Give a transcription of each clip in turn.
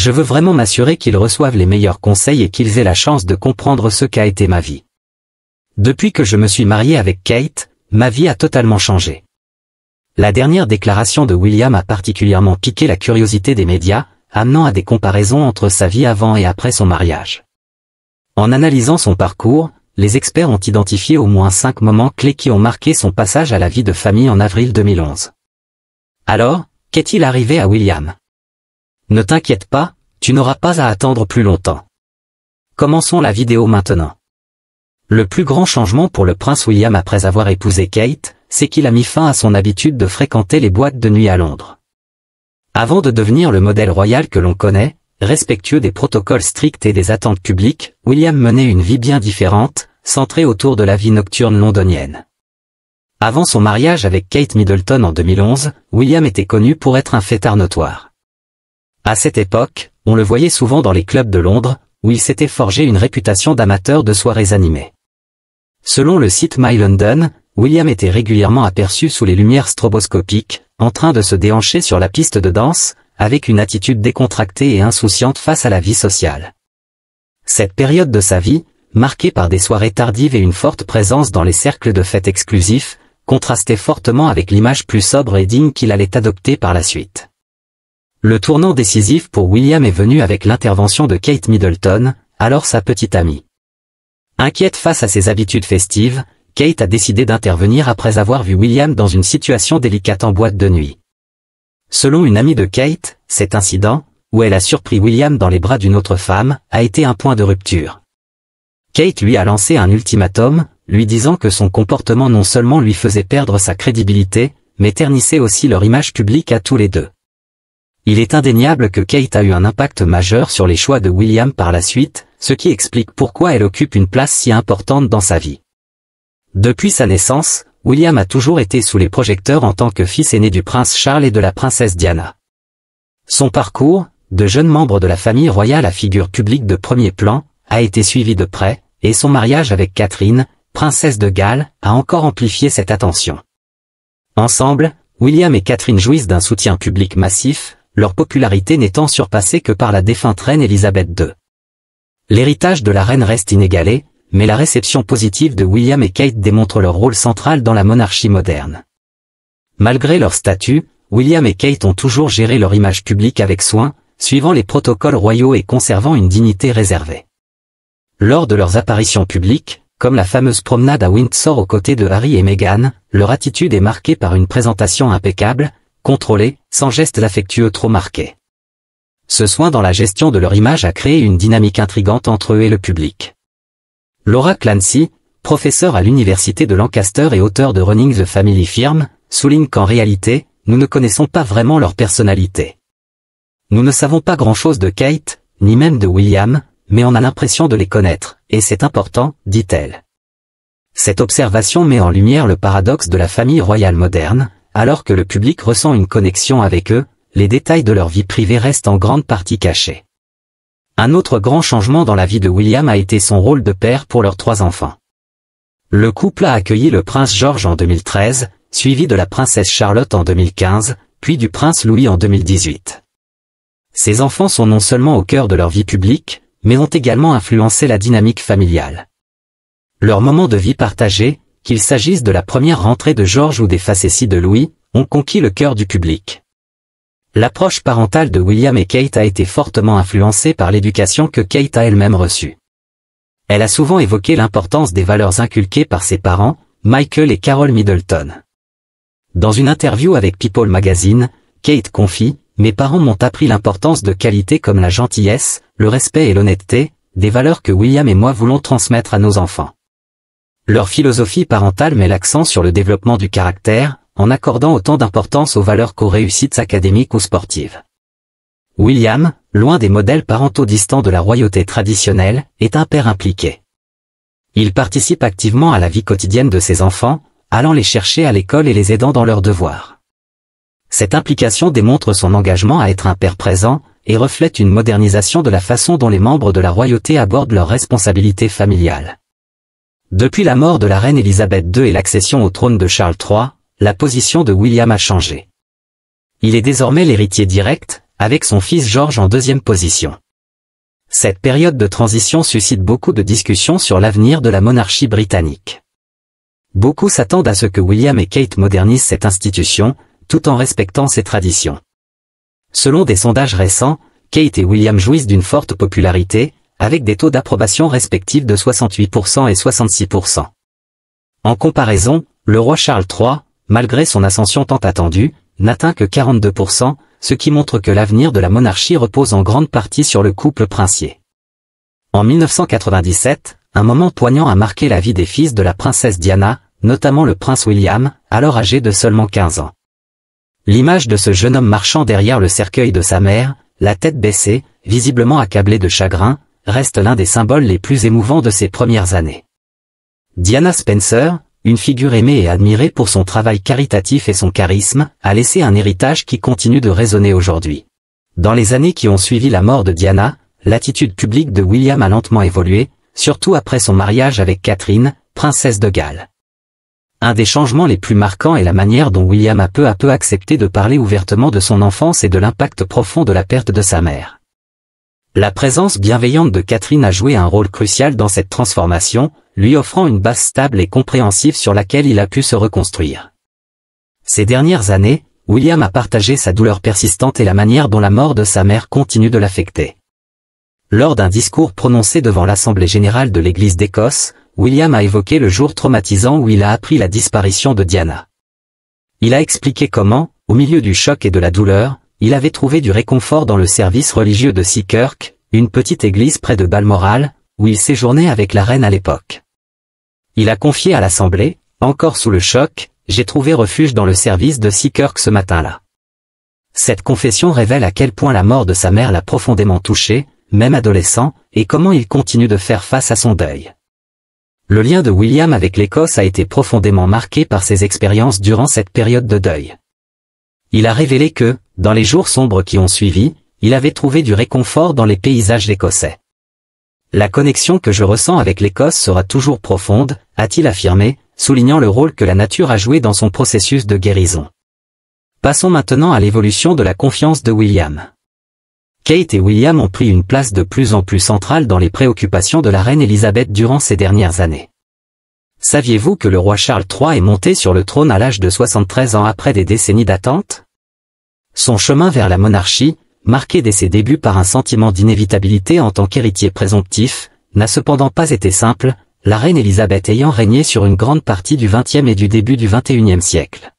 Je veux vraiment m'assurer qu'ils reçoivent les meilleurs conseils et qu'ils aient la chance de comprendre ce qu'a été ma vie. Depuis que je me suis marié avec Kate, ma vie a totalement changé. La dernière déclaration de William a particulièrement piqué la curiosité des médias, amenant à des comparaisons entre sa vie avant et après son mariage. En analysant son parcours, les experts ont identifié au moins 5 moments clés qui ont marqué son passage à la vie de famille en avril 2011. Alors, qu'est-il arrivé à William? Ne t'inquiète pas, tu n'auras pas à attendre plus longtemps. Commençons la vidéo maintenant. Le plus grand changement pour le prince William après avoir épousé Kate, c'est qu'il a mis fin à son habitude de fréquenter les boîtes de nuit à Londres. Avant de devenir le modèle royal que l'on connaît, respectueux des protocoles stricts et des attentes publiques, William menait une vie bien différente, centrée autour de la vie nocturne londonienne. Avant son mariage avec Kate Middleton en 2011, William était connu pour être un fêtard notoire. À cette époque, on le voyait souvent dans les clubs de Londres, où il s'était forgé une réputation d'amateur de soirées animées. Selon le site My London, William était régulièrement aperçu sous les lumières stroboscopiques, en train de se déhancher sur la piste de danse, avec une attitude décontractée et insouciante face à la vie sociale. Cette période de sa vie, marquée par des soirées tardives et une forte présence dans les cercles de fêtes exclusifs, contrastait fortement avec l'image plus sobre et digne qu'il allait adopter par la suite. Le tournant décisif pour William est venu avec l'intervention de Kate Middleton, alors sa petite amie. Inquiète face à ses habitudes festives, Kate a décidé d'intervenir après avoir vu William dans une situation délicate en boîte de nuit. Selon une amie de Kate, cet incident, où elle a surpris William dans les bras d'une autre femme, a été un point de rupture. Kate lui a lancé un ultimatum, lui disant que son comportement non seulement lui faisait perdre sa crédibilité, mais ternissait aussi leur image publique à tous les deux. Il est indéniable que Kate a eu un impact majeur sur les choix de William par la suite, ce qui explique pourquoi elle occupe une place si importante dans sa vie. Depuis sa naissance, William a toujours été sous les projecteurs en tant que fils aîné du prince Charles et de la princesse Diana. Son parcours, de jeune membre de la famille royale à figure publique de premier plan, a été suivi de près, et son mariage avec Catherine, princesse de Galles, a encore amplifié cette attention. Ensemble, William et Catherine jouissent d'un soutien public massif, leur popularité n'étant surpassée que par la défunte reine Elisabeth II. L'héritage de la reine reste inégalé, mais la réception positive de William et Kate démontre leur rôle central dans la monarchie moderne. Malgré leur statut, William et Kate ont toujours géré leur image publique avec soin, suivant les protocoles royaux et conservant une dignité réservée. Lors de leurs apparitions publiques, comme la fameuse promenade à Windsor aux côtés de Harry et Meghan, leur attitude est marquée par une présentation impeccable, contrôlée, sans gestes affectueux trop marqués. Ce soin dans la gestion de leur image a créé une dynamique intrigante entre eux et le public. Laura Clancy, professeure à l'université de Lancaster et auteure de Running the Family Firm, souligne qu'en réalité, nous ne connaissons pas vraiment leur personnalité. Nous ne savons pas grand-chose de Kate, ni même de William, mais on a l'impression de les connaître, et c'est important, dit-elle. Cette observation met en lumière le paradoxe de la famille royale moderne, alors que le public ressent une connexion avec eux, les détails de leur vie privée restent en grande partie cachés. Un autre grand changement dans la vie de William a été son rôle de père pour leurs 3 enfants. Le couple a accueilli le prince George en 2013, suivi de la princesse Charlotte en 2015, puis du prince Louis en 2018. Ces enfants sont non seulement au cœur de leur vie publique, mais ont également influencé la dynamique familiale. Leurs moments de vie partagés, qu'il s'agisse de la première rentrée de George ou des facéties de Louis, ont conquis le cœur du public. L'approche parentale de William et Kate a été fortement influencée par l'éducation que Kate a elle-même reçue. Elle a souvent évoqué l'importance des valeurs inculquées par ses parents, Michael et Carol Middleton. Dans une interview avec People Magazine, Kate confie « Mes parents m'ont appris l'importance de qualités comme la gentillesse, le respect et l'honnêteté, des valeurs que William et moi voulons transmettre à nos enfants. » Leur philosophie parentale met l'accent sur le développement du caractère, en accordant autant d'importance aux valeurs qu'aux réussites académiques ou sportives. William, loin des modèles parentaux distants de la royauté traditionnelle, est un père impliqué. Il participe activement à la vie quotidienne de ses enfants, allant les chercher à l'école et les aidant dans leurs devoirs. Cette implication démontre son engagement à être un père présent, et reflète une modernisation de la façon dont les membres de la royauté abordent leurs responsabilités familiales. Depuis la mort de la reine Elisabeth II et l'accession au trône de Charles III, la position de William a changé. Il est désormais l'héritier direct, avec son fils George en deuxième position. Cette période de transition suscite beaucoup de discussions sur l'avenir de la monarchie britannique. Beaucoup s'attendent à ce que William et Kate modernisent cette institution, tout en respectant ses traditions. Selon des sondages récents, Kate et William jouissent d'une forte popularité, avec des taux d'approbation respectifs de 68% et 66%. En comparaison, le roi Charles III, malgré son ascension tant attendue, n'atteint que 42%, ce qui montre que l'avenir de la monarchie repose en grande partie sur le couple princier. En 1997, un moment poignant a marqué la vie des fils de la princesse Diana, notamment le prince William, alors âgé de seulement 15 ans. L'image de ce jeune homme marchant derrière le cercueil de sa mère, la tête baissée, visiblement accablé de chagrin, reste l'un des symboles les plus émouvants de ses premières années. Diana Spencer, une figure aimée et admirée pour son travail caritatif et son charisme, a laissé un héritage qui continue de résonner aujourd'hui. Dans les années qui ont suivi la mort de Diana, l'attitude publique de William a lentement évolué, surtout après son mariage avec Catherine, princesse de Galles. Un des changements les plus marquants est la manière dont William a peu à peu accepté de parler ouvertement de son enfance et de l'impact profond de la perte de sa mère. La présence bienveillante de Catherine a joué un rôle crucial dans cette transformation, lui offrant une base stable et compréhensive sur laquelle il a pu se reconstruire. Ces dernières années, William a partagé sa douleur persistante et la manière dont la mort de sa mère continue de l'affecter. Lors d'un discours prononcé devant l'Assemblée générale de l'Église d'Écosse, William a évoqué le jour traumatisant où il a appris la disparition de Diana. Il a expliqué comment, au milieu du choc et de la douleur, il avait trouvé du réconfort dans le service religieux de Seakirk, une petite église près de Balmoral, où il séjournait avec la reine à l'époque. Il a confié à l'Assemblée, encore sous le choc, « J'ai trouvé refuge dans le service de Seakirk ce matin-là ». Cette confession révèle à quel point la mort de sa mère l'a profondément touché, même adolescent, et comment il continue de faire face à son deuil. Le lien de William avec l'Écosse a été profondément marqué par ses expériences durant cette période de deuil. Il a révélé que, dans les jours sombres qui ont suivi, il avait trouvé du réconfort dans les paysages écossais. La connexion que je ressens avec l'Écosse sera toujours profonde, a-t-il affirmé, soulignant le rôle que la nature a joué dans son processus de guérison. Passons maintenant à l'évolution de la confiance de William. Kate et William ont pris une place de plus en plus centrale dans les préoccupations de la reine Élisabeth durant ces dernières années. Saviez-vous que le roi Charles III est monté sur le trône à l'âge de 73 ans après des décennies d'attente? Son chemin vers la monarchie, marqué dès ses débuts par un sentiment d'inévitabilité en tant qu'héritier présomptif, n'a cependant pas été simple, la reine Élisabeth ayant régné sur une grande partie du XXe et du début du XXIe siècle.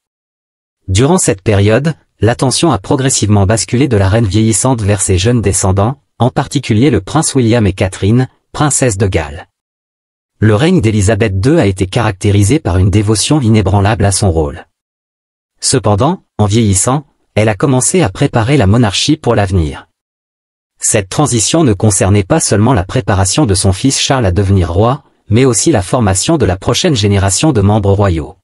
Durant cette période, l'attention a progressivement basculé de la reine vieillissante vers ses jeunes descendants, en particulier le prince William et Catherine, princesse de Galles. Le règne d'Élisabeth II a été caractérisé par une dévotion inébranlable à son rôle. Cependant, en vieillissant, elle a commencé à préparer la monarchie pour l'avenir. Cette transition ne concernait pas seulement la préparation de son fils Charles à devenir roi, mais aussi la formation de la prochaine génération de membres royaux.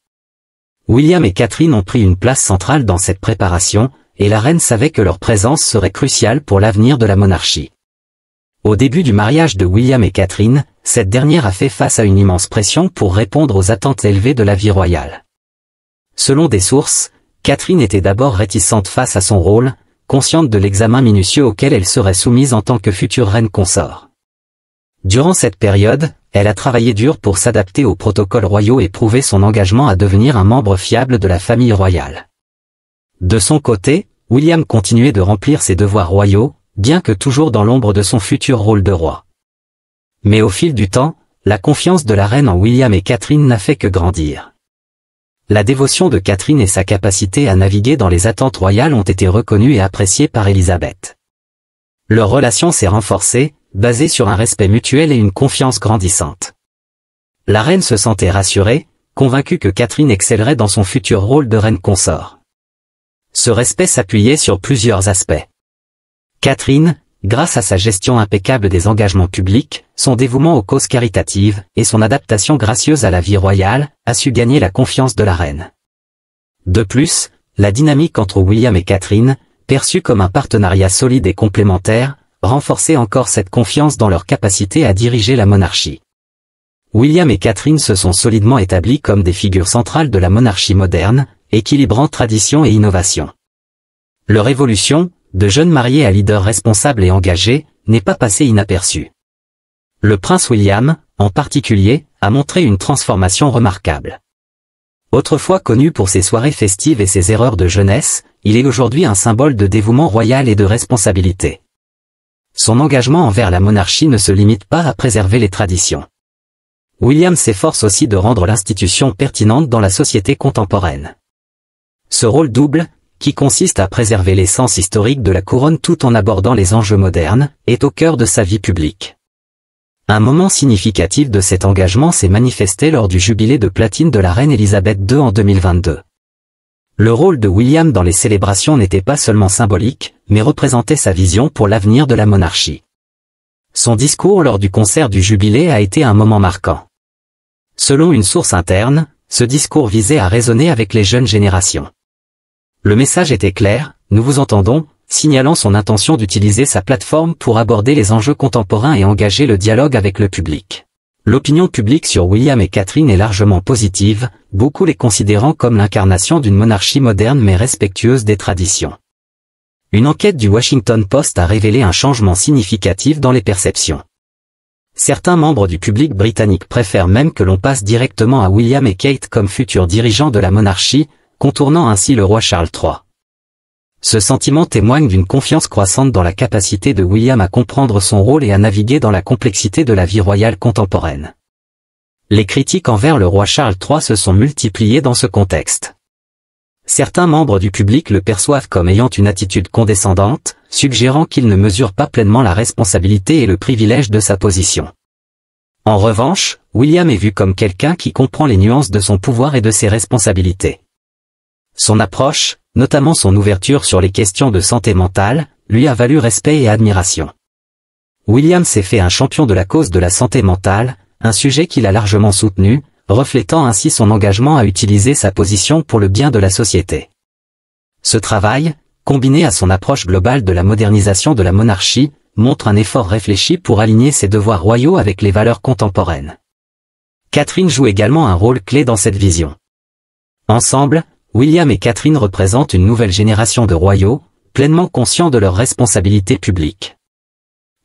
William et Catherine ont pris une place centrale dans cette préparation, et la reine savait que leur présence serait cruciale pour l'avenir de la monarchie. Au début du mariage de William et Catherine, cette dernière a fait face à une immense pression pour répondre aux attentes élevées de la vie royale. Selon des sources, Catherine était d'abord réticente face à son rôle, consciente de l'examen minutieux auquel elle serait soumise en tant que future reine consort. Durant cette période, elle a travaillé dur pour s'adapter aux protocoles royaux et prouver son engagement à devenir un membre fiable de la famille royale. De son côté, William continuait de remplir ses devoirs royaux, bien que toujours dans l'ombre de son futur rôle de roi. Mais au fil du temps, la confiance de la reine en William et Catherine n'a fait que grandir. La dévotion de Catherine et sa capacité à naviguer dans les attentes royales ont été reconnues et appréciées par Élisabeth. Leur relation s'est renforcée, basée sur un respect mutuel et une confiance grandissante. La reine se sentait rassurée, convaincue que Catherine excellerait dans son futur rôle de reine consort. Ce respect s'appuyait sur plusieurs aspects. Catherine, grâce à sa gestion impeccable des engagements publics, son dévouement aux causes caritatives et son adaptation gracieuse à la vie royale, a su gagner la confiance de la reine. De plus, la dynamique entre William et Catherine, perçue comme un partenariat solide et complémentaire, renforçait encore cette confiance dans leur capacité à diriger la monarchie. William et Catherine se sont solidement établis comme des figures centrales de la monarchie moderne, équilibrant tradition et innovation. Leur évolution, de jeunes mariés à leaders responsables et engagés, n'est pas passé inaperçu. Le prince William, en particulier, a montré une transformation remarquable. Autrefois connu pour ses soirées festives et ses erreurs de jeunesse, il est aujourd'hui un symbole de dévouement royal et de responsabilité. Son engagement envers la monarchie ne se limite pas à préserver les traditions. William s'efforce aussi de rendre l'institution pertinente dans la société contemporaine. Ce rôle double, qui consiste à préserver l'essence historique de la couronne tout en abordant les enjeux modernes, est au cœur de sa vie publique. Un moment significatif de cet engagement s'est manifesté lors du jubilé de platine de la reine Elisabeth II en 2022. Le rôle de William dans les célébrations n'était pas seulement symbolique, mais représentait sa vision pour l'avenir de la monarchie. Son discours lors du concert du jubilé a été un moment marquant. Selon une source interne, ce discours visait à résonner avec les jeunes générations. Le message était clair, nous vous entendons, signalant son intention d'utiliser sa plateforme pour aborder les enjeux contemporains et engager le dialogue avec le public. L'opinion publique sur William et Catherine est largement positive, beaucoup les considérant comme l'incarnation d'une monarchie moderne mais respectueuse des traditions. Une enquête du Washington Post a révélé un changement significatif dans les perceptions. Certains membres du public britannique préfèrent même que l'on passe directement à William et Kate comme futurs dirigeants de la monarchie, contournant ainsi le roi Charles III. Ce sentiment témoigne d'une confiance croissante dans la capacité de William à comprendre son rôle et à naviguer dans la complexité de la vie royale contemporaine. Les critiques envers le roi Charles III se sont multipliées dans ce contexte. Certains membres du public le perçoivent comme ayant une attitude condescendante, suggérant qu'il ne mesure pas pleinement la responsabilité et le privilège de sa position. En revanche, William est vu comme quelqu'un qui comprend les nuances de son pouvoir et de ses responsabilités. Son approche, notamment son ouverture sur les questions de santé mentale, lui a valu respect et admiration. William s'est fait un champion de la cause de la santé mentale, un sujet qu'il a largement soutenu, reflétant ainsi son engagement à utiliser sa position pour le bien de la société. Ce travail, combiné à son approche globale de la modernisation de la monarchie, montre un effort réfléchi pour aligner ses devoirs royaux avec les valeurs contemporaines. Catherine joue également un rôle clé dans cette vision. Ensemble, William et Catherine représentent une nouvelle génération de royaux, pleinement conscients de leurs responsabilités publiques.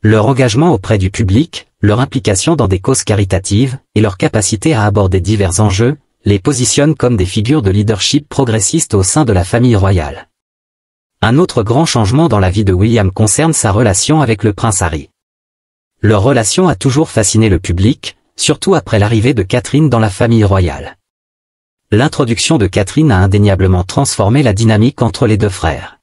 Leur engagement auprès du public, leur implication dans des causes caritatives, et leur capacité à aborder divers enjeux, les positionnent comme des figures de leadership progressistes au sein de la famille royale. Un autre grand changement dans la vie de William concerne sa relation avec le prince Harry. Leur relation a toujours fasciné le public, surtout après l'arrivée de Catherine dans la famille royale. L'introduction de Catherine a indéniablement transformé la dynamique entre les deux frères.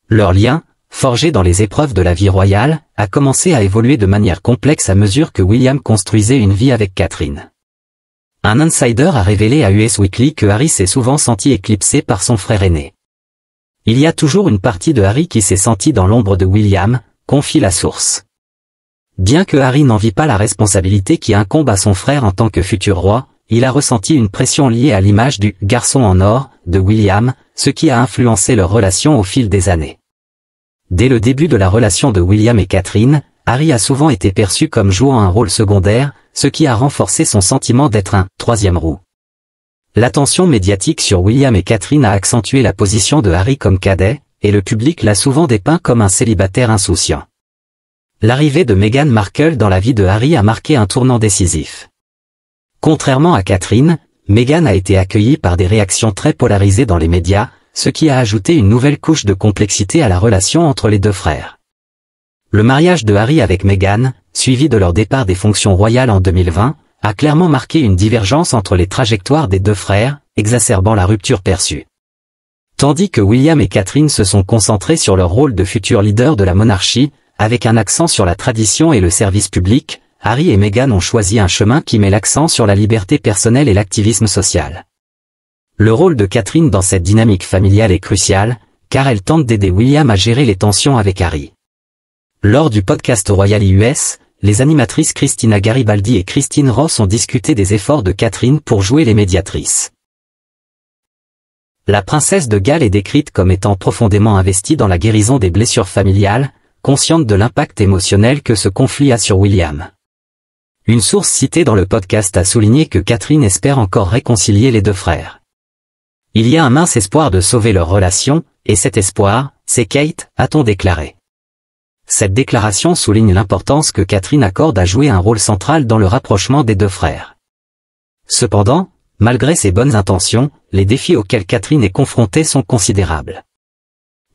Leur lien, forgé dans les épreuves de la vie royale, a commencé à évoluer de manière complexe à mesure que William construisait une vie avec Catherine. Un insider a révélé à US Weekly que Harry s'est souvent senti éclipsé par son frère aîné. Il y a toujours une partie de Harry qui s'est senti dans l'ombre de William, confie la source. Bien que Harry n'en vit pas la responsabilité qui incombe à son frère en tant que futur roi, il a ressenti une pression liée à l'image du « garçon en or » de William, ce qui a influencé leur relation au fil des années. Dès le début de la relation de William et Catherine, Harry a souvent été perçu comme jouant un rôle secondaire, ce qui a renforcé son sentiment d'être un « troisième roue ». L'attention médiatique sur William et Catherine a accentué la position de Harry comme cadet, et le public l'a souvent dépeint comme un célibataire insouciant. L'arrivée de Meghan Markle dans la vie de Harry a marqué un tournant décisif. Contrairement à Catherine, Meghan a été accueillie par des réactions très polarisées dans les médias, ce qui a ajouté une nouvelle couche de complexité à la relation entre les deux frères. Le mariage de Harry avec Meghan, suivi de leur départ des fonctions royales en 2020, a clairement marqué une divergence entre les trajectoires des deux frères, exacerbant la rupture perçue. Tandis que William et Catherine se sont concentrés sur leur rôle de futurs leaders de la monarchie, avec un accent sur la tradition et le service public, Harry et Meghan ont choisi un chemin qui met l'accent sur la liberté personnelle et l'activisme social. Le rôle de Catherine dans cette dynamique familiale est crucial, car elle tente d'aider William à gérer les tensions avec Harry. Lors du podcast Royal US, les animatrices Christina Garibaldi et Christine Ross ont discuté des efforts de Catherine pour jouer les médiatrices. La princesse de Galles est décrite comme étant profondément investie dans la guérison des blessures familiales, consciente de l'impact émotionnel que ce conflit a sur William. Une source citée dans le podcast a souligné que Catherine espère encore réconcilier les deux frères. Il y a un mince espoir de sauver leur relation, et cet espoir, c'est Kate, a-t-on déclaré. Cette déclaration souligne l'importance que Catherine accorde à jouer un rôle central dans le rapprochement des deux frères. Cependant, malgré ses bonnes intentions, les défis auxquels Catherine est confrontée sont considérables.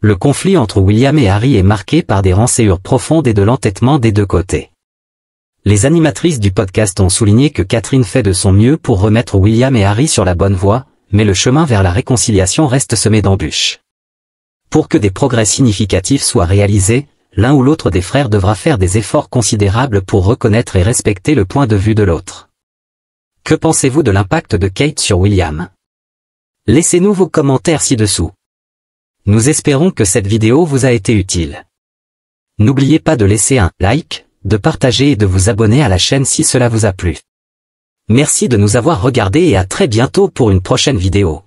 Le conflit entre William et Harry est marqué par des rançures profondes et de l'entêtement des deux côtés. Les animatrices du podcast ont souligné que Catherine fait de son mieux pour remettre William et Harry sur la bonne voie, mais le chemin vers la réconciliation reste semé d'embûches. Pour que des progrès significatifs soient réalisés, l'un ou l'autre des frères devra faire des efforts considérables pour reconnaître et respecter le point de vue de l'autre. Que pensez-vous de l'impact de Kate sur William? Laissez-nous vos commentaires ci-dessous. Nous espérons que cette vidéo vous a été utile. N'oubliez pas de laisser un like, de partager et de vous abonner à la chaîne si cela vous a plu. Merci de nous avoir regardés et à très bientôt pour une prochaine vidéo.